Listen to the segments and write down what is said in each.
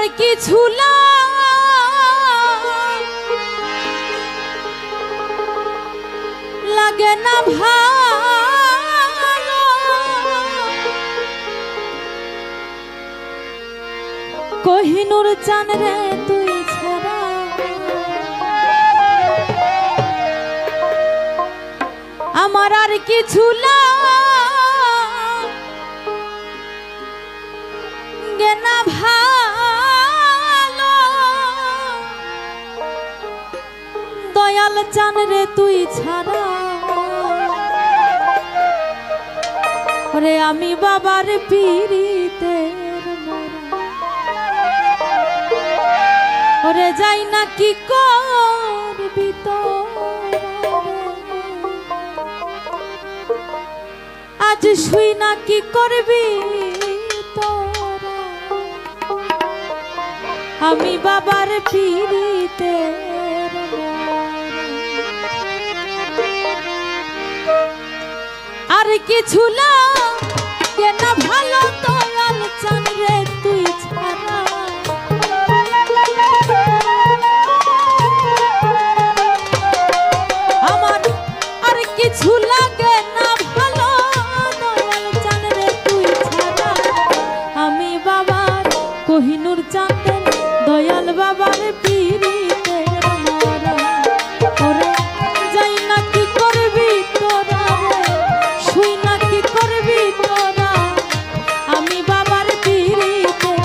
আর কিছু লাগে না ভালো, কোহিনূর চান রে তুই ছাড়া আমার আর কিছু লাগে না ভালো, দয়াল চান রে তুই ছাড়া ওরে আমি বাবার পীড়িতের ওরে যাই না কি করবি আজ শুই না কি করবি তোরা আমি বাবার পীড়িতের আর কিছু লাগে না ভালো, দয়াল চান রে তুই ছাড়া আমার আর কিছু লাগে না ভালো, দয়াল চান রে তুই ছাড়া আমি বাবার কোহিনূর চান দয়াল বাবার পীড়িতের মারা ওরে যাই না কি করবি তোরা শুই না কি করবি তোরা আমি বাবার পীড়িতের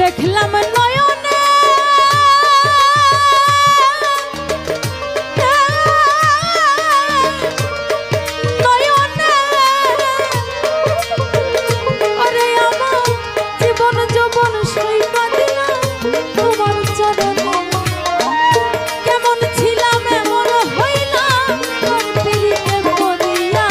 দেখলাম নয়নে নয়নে আরে আমার জীবন যৌবন সইপা দিলাম তোমার চরণে কেমন ছিলাম এমন হইলাম পীড়িতে পড়িয়া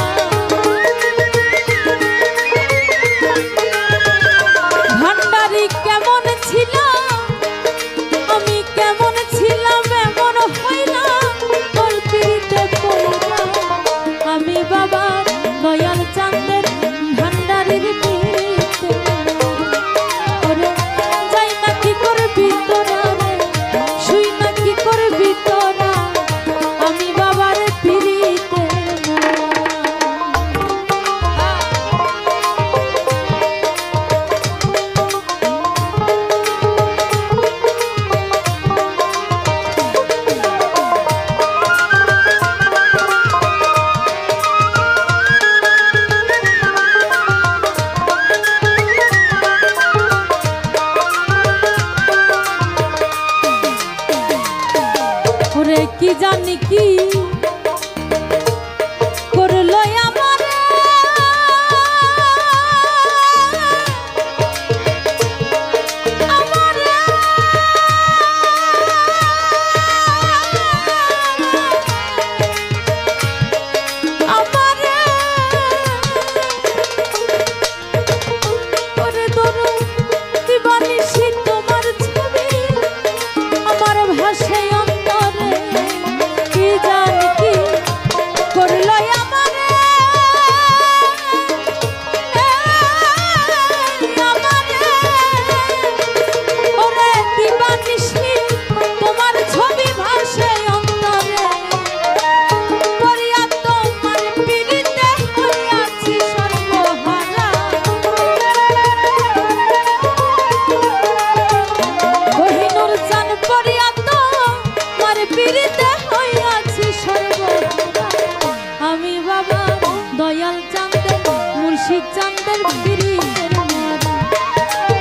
চাঁদের পিরিতের মারা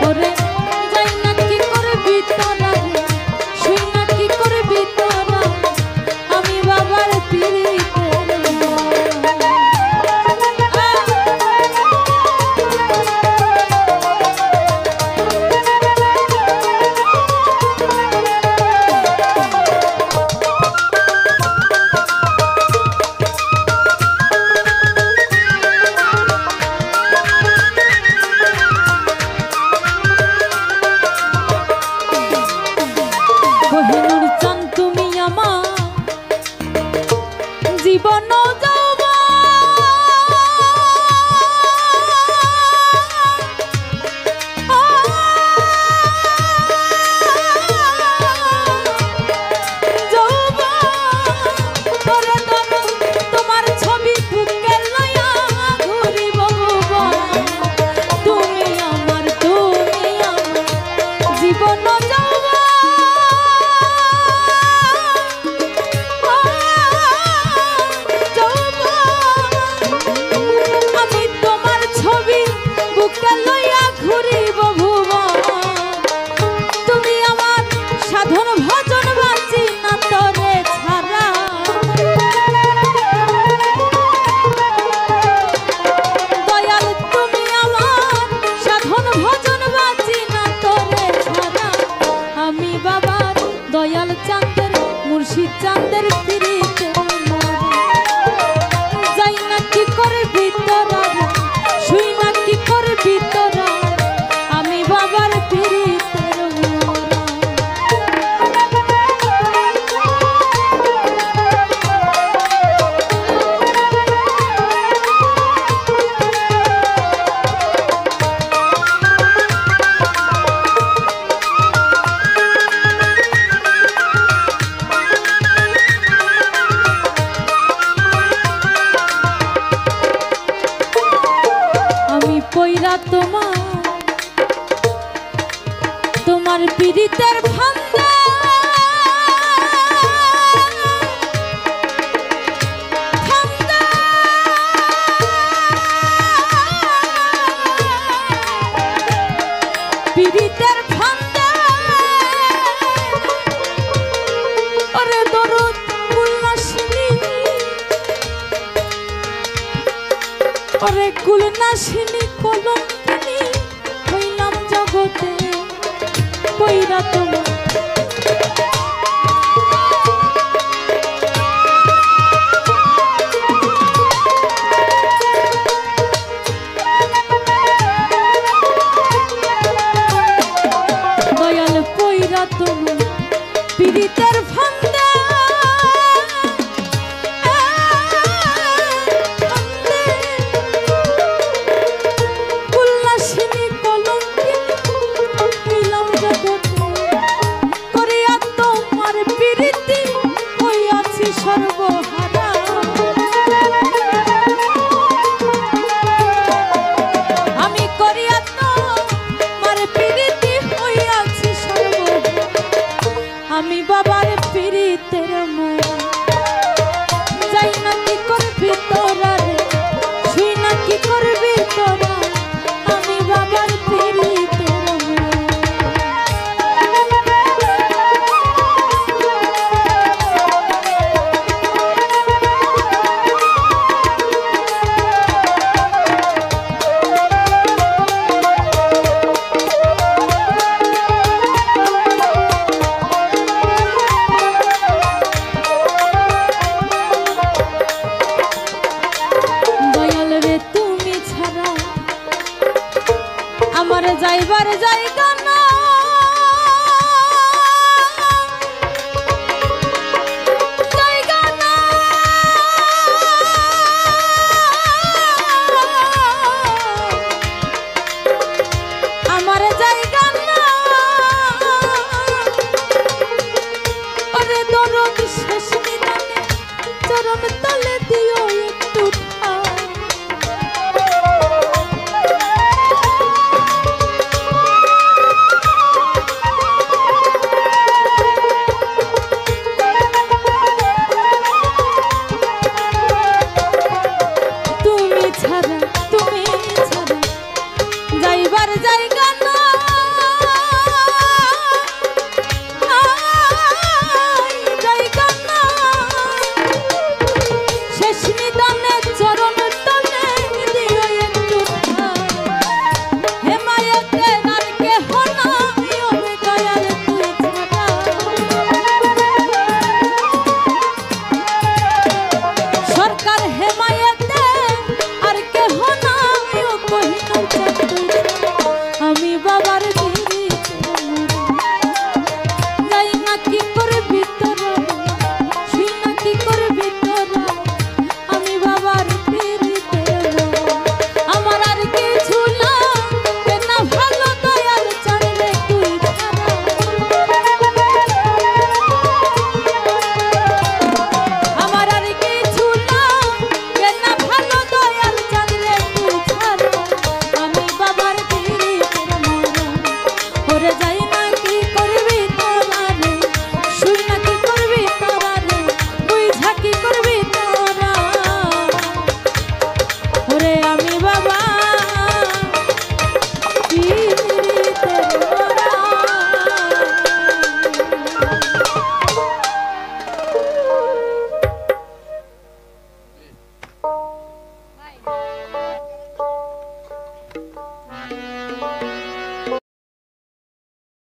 ওরে যাই না কি করবি তোরা শুই না কি করবি তোরা আমি বাবার পিরিতের জীবন তোমার ছবি বুকে লইয়া ঘুরিব তুমি আমার জীবন দয়াল চাঁদের মুর্শিদ চাঁদের পিরিতে যাই না কি করবি তোরা শুই না কি করবি তোরা আমি বাবার পিরিতের পয়রা তোমার পিরিতের ফান্দে পিরিতের ফান্দে ওরে দরদ কুলনাশিনী ওরে কুলনাশিনী কলঙ্কিনী হইলাম জগতে পয়রা তোমার দয়াল পয়রা তোমার পিরিতের ফান্দে সর্বহারা আমি করিয়া তোমার পিরিতি হইয়াছি সর্বহারা আমি বাবার পিরিতের মায়া যাই না কি করবি তোরা রে শুই না কি করবি তোরা আমি বাবার পিরিতের আমার যাইবার জায়গা না জায়গা না আমার জায়গা না ওরে দরদ শেষ নিদানে চরণ তলে দিও একটু জায়গা